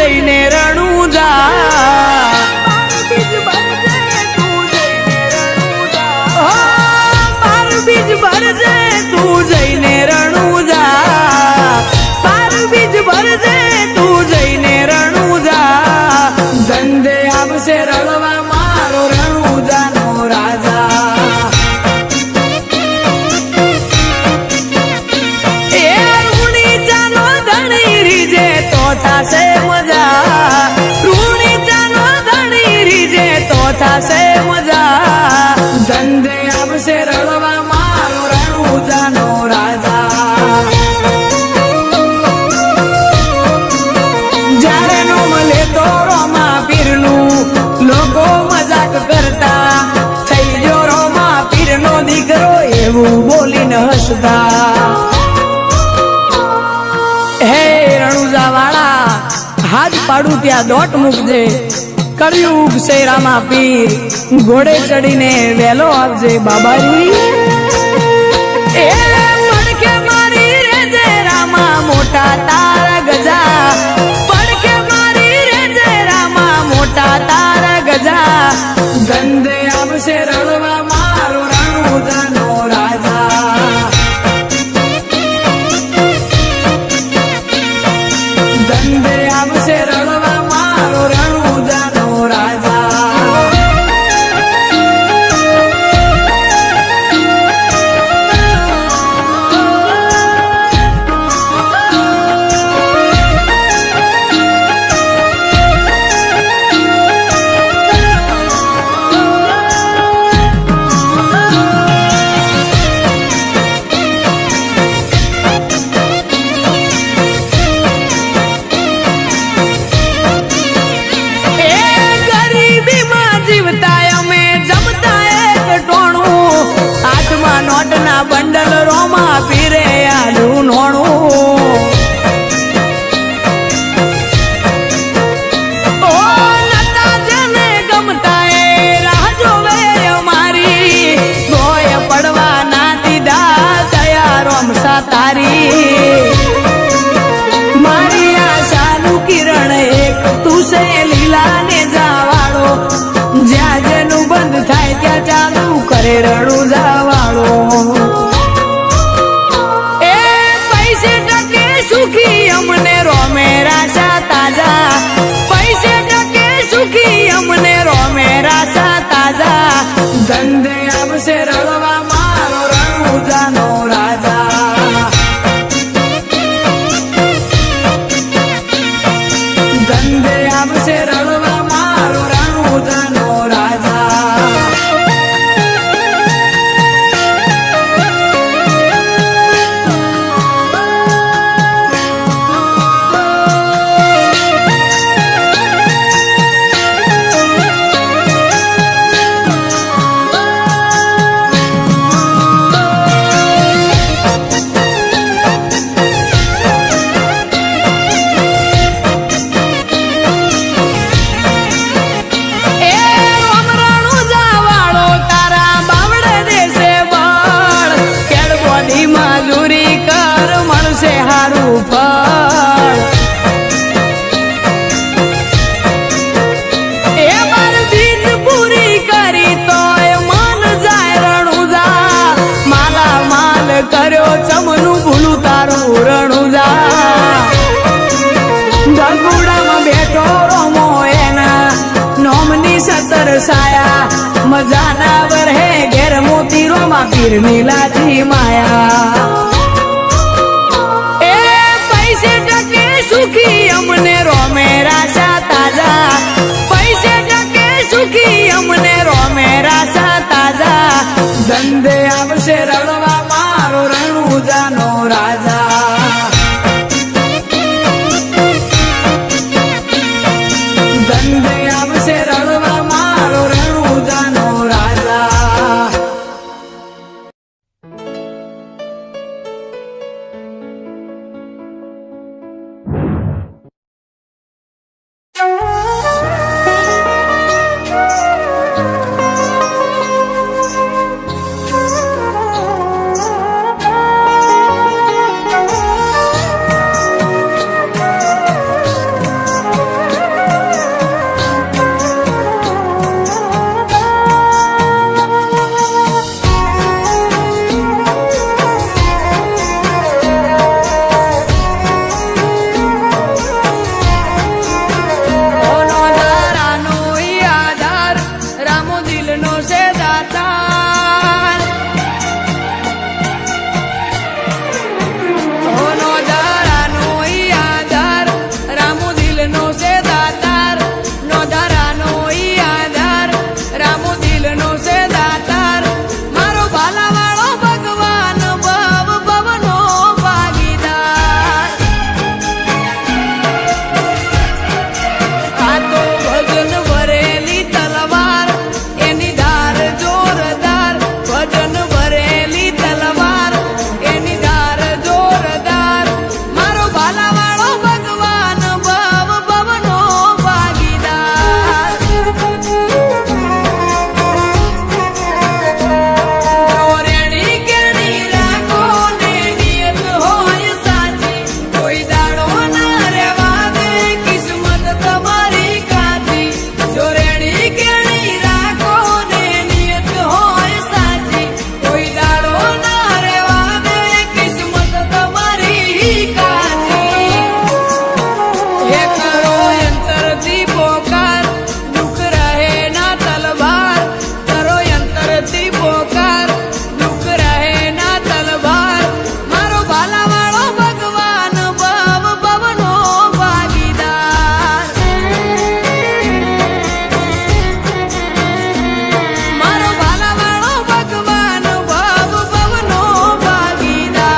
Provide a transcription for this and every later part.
જઈને રણુજા બીજ ભરજે તું જઈને રણુજા પાર બીજ ભરજે તું જઈને રણુજા ધંધે આવશે રળવા મારો રણુજાનો રાજા એ રૂણી ચાનો ધણી રીજે તો થાશે મજા રૂણી ચાનો ધણી રીજે તો થાશે મજા ધંધે આવશે રળવા મારો રણુજાનો રાજા જ્યારે નો મળે તો રોમા પીરનું લોકો મજાક કરતા થઈ ગયો રોમા પીરનો દીકરો એવું બોલીને હસતા હે રણુજા વાળા હાથ પાડું ત્યાં દોટ મૂકજે કળિયુગ છે રામા પીર ઘોડે ચડીને વેલો આવજે બાબાજી એ પડકે મારી રે જય રામા મોટા તારા ગજા પડકે મારી રે જય રામા મોટા તારા ગજા ધંધે આવશે રળવા મારો રણુજાનો રાજા ધંધે આવશે રળવા મારો રણુજાનો રાજા નોટના બંડલ રોમા પીરે આલું નોણું ઓ નતા જેને ગમતા એ રાહ જોવે અમારી ગોય પડવા ના દીધા દયા રોમસા તારી મારી આશાનું કિરણ એક તું છે લીલા ને જાવાળો જ્યાં જેનું બંધ થાય ત્યાં ચાલુ કરે રણુજા વાળો એ પૈસે ટકે સુખી અમને રોમે રાશા તાજા પૈસે ટકે સુખી અમને રોમે રાશા તાજા ધંધે આવશે રળવા મારો રણુજાનો રાજા ધંધે આવશે રળવા મારો રણુજાનો રાજા હારું ફળ એ માર દીજ પૂરી કરી તોય મન જાય રણુજા માલા માલ કર્યો ચમનું ભૂલું તારું રણુજા ગગુડામાં બેઠો રોમો એના નોમની સતર સાયા મજાના વરહે ઘેર મોતી રોમા પીરની લાજી માયા સુખી અમને રોમે રાશા તાજા પૈસે ટકે સુખી અમને રોમે રાશા તાજા ધંધે આવશે રળવા મારો રણુજાનો રાજા ધંધે આવશે રળવા મારો રણુજાનો રાજા કાજી હે કરો યંત્રથી પોકાર દુઃખ રહે ના તલવાર કરો યંત્રથી પોકાર દુઃખ રહે ના તલવાર મારો ભાલાવાળો ભગવાન ભવ ભવનો ભાગીદાર મારો ભાલાવાળો ભગવાન ભવ ભવનો ભાગીદાર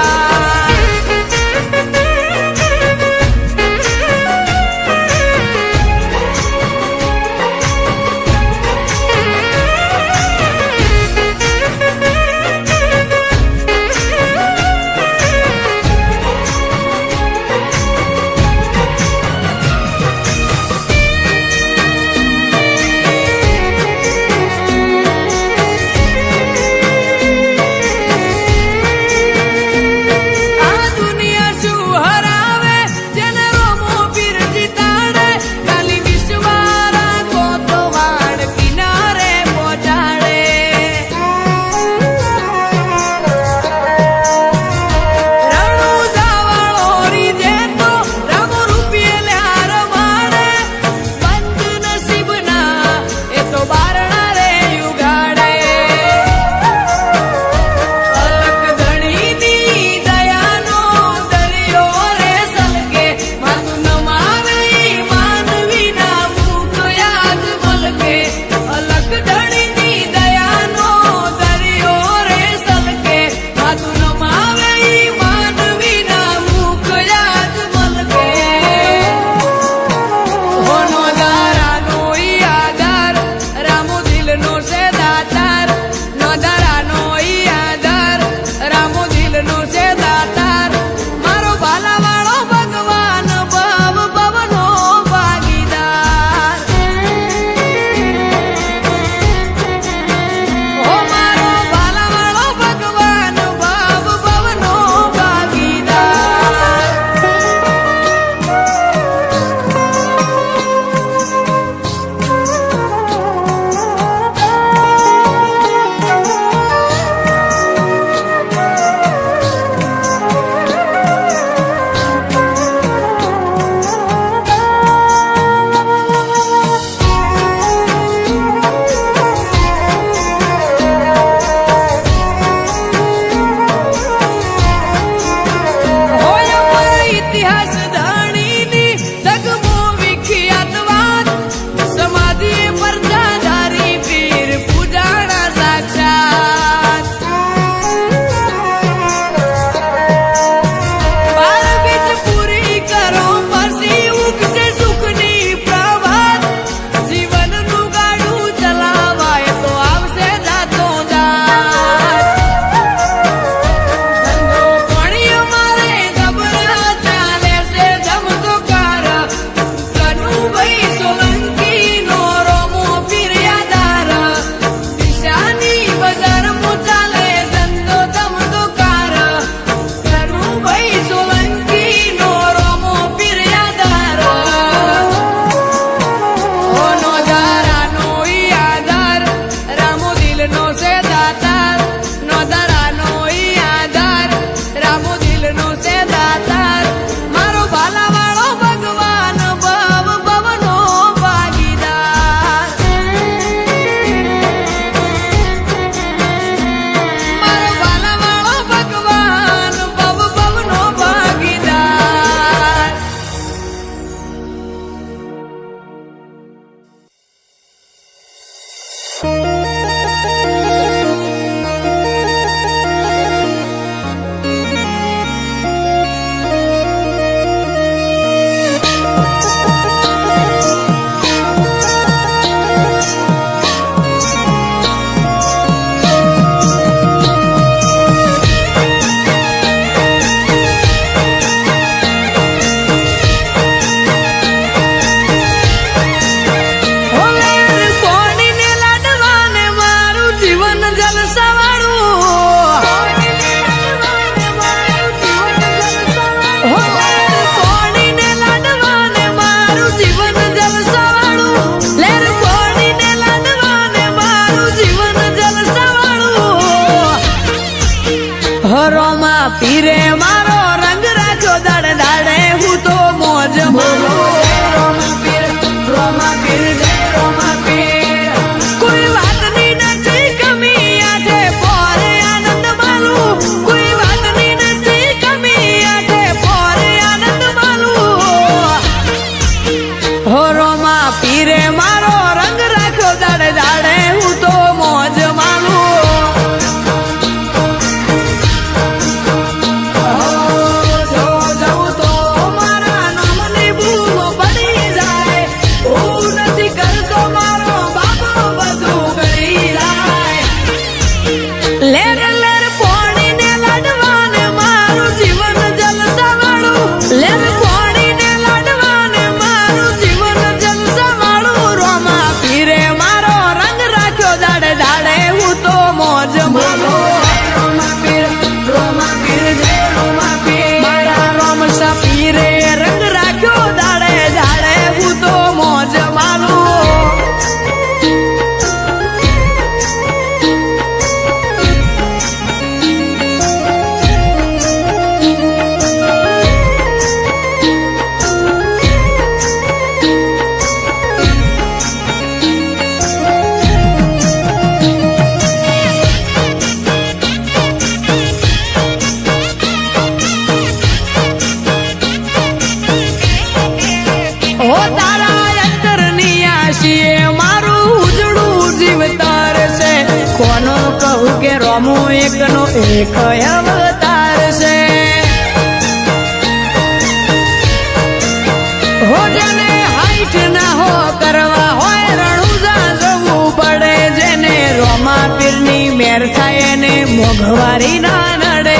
એકનો એક અવતાર છે હો જેને હાઈટ ના હો કરવા હોય રણુજા જવું પડે જેને રોમા પીરની મેર થાય એને મોઘવારી ના નડે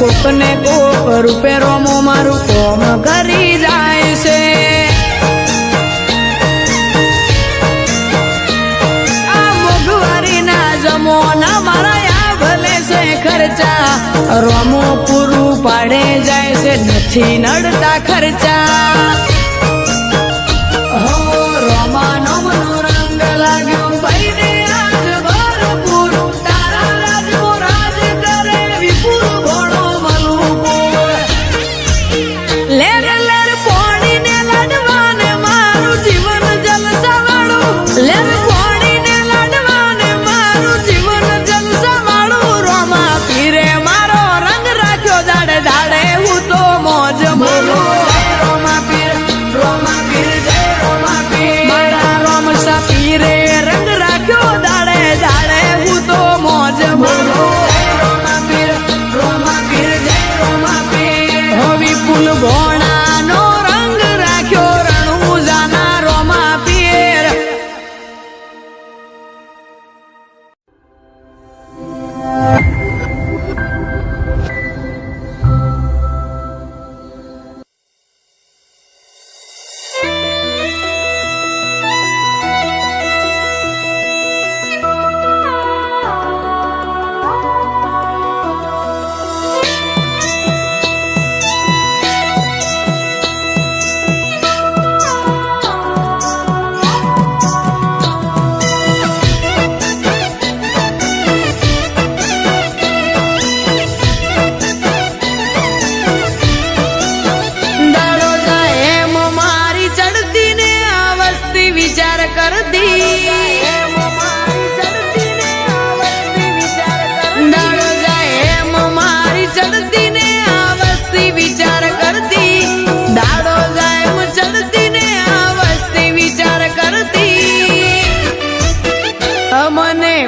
કોકને કોક રૂપે રોમો મારું કોમ કરી જાય છે આ મોઘવારી ના જમોના મારા આ ભલે છે ખર્ચા રોમો પૂરું પાડે જાય છે નથી નડતા ખર્ચા હો રોમા નો મનો રંગ લાગ્યો ભાઈને આજ ભરપૂર તારા રાજનો રાજ કરે વિપુલ ઘોડો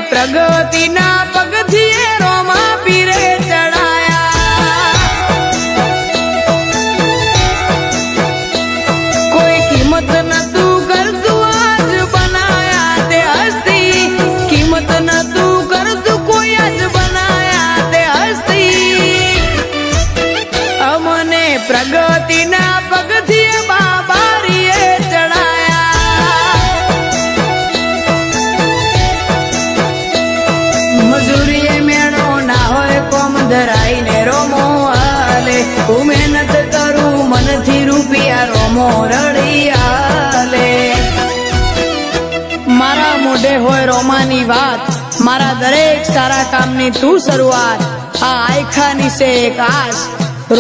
પ્રગતિના પગથિયે રોમા પીરે ચડાયા કોઈ કિંમત નતું કરતું આજ બનાયા તે હસ્તી કિંમત નતું કરતું કોઈ આજ બનાયા તે હસ્તી અમને પ્રગતિના પગથિયે બાબારીએ ધરાઈને રોમો હાલે હું મહેનત કરું મનથી રૂપિયા રોમો રડી હાલે મારા મોઢે હોય રોમાની વાત મારા દરેક સારા કામની તું શરૂઆત આ આયખાની છે એક આશ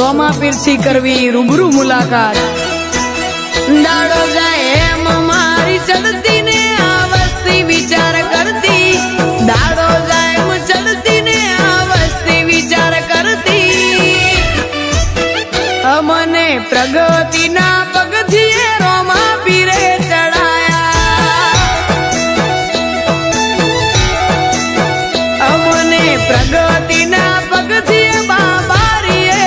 રોમા પીરથી કરવી રૂબરૂ મુલાકાત દાડો જાય એમ મારી ચડતી ને આ વસ્તી વિચાર કરતી દાડો જાય એમ ચડતી ને આ વસ્તી વિચાર કરતી અમને પ્રગતિના પગથિયે રોમા પીરે ચડાયા અમને પ્રગતિના પગથિયે બાબારીએ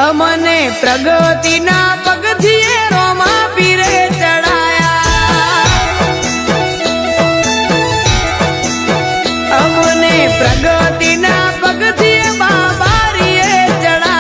અમને પ્રગતિના પગથિયે રોમા પીરે ચડાયા, અમને પ્રગતિના પગથિયે બાબારીએ ચડાયા.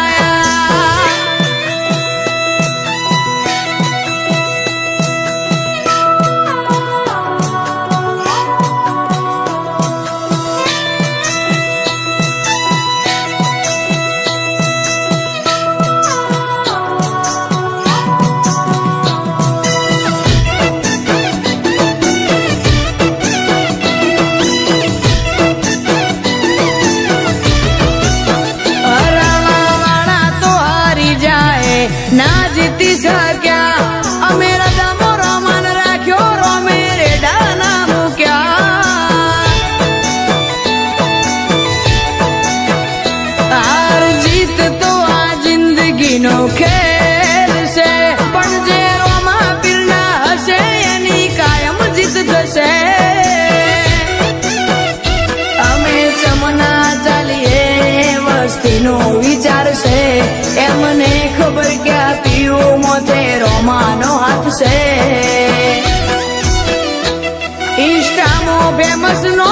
ના જીતી શક્યા અમે રજામો રોમાન રાખ્યો, રોમે રેડા ના મૂક્યા. હાર જીત તો આ જિંદગીનો ખેલ છે, પણ જે રોમા પીરના હશે એની કાયમ જીત થશે. અમે ચમના ચાલીએ વસ્તીનો વિચાર છે, એમને ખબર ક્યાં પીવું મોતે રોમાનો હાથ છે. ઇન્સ્ટામાં ફેમસ નો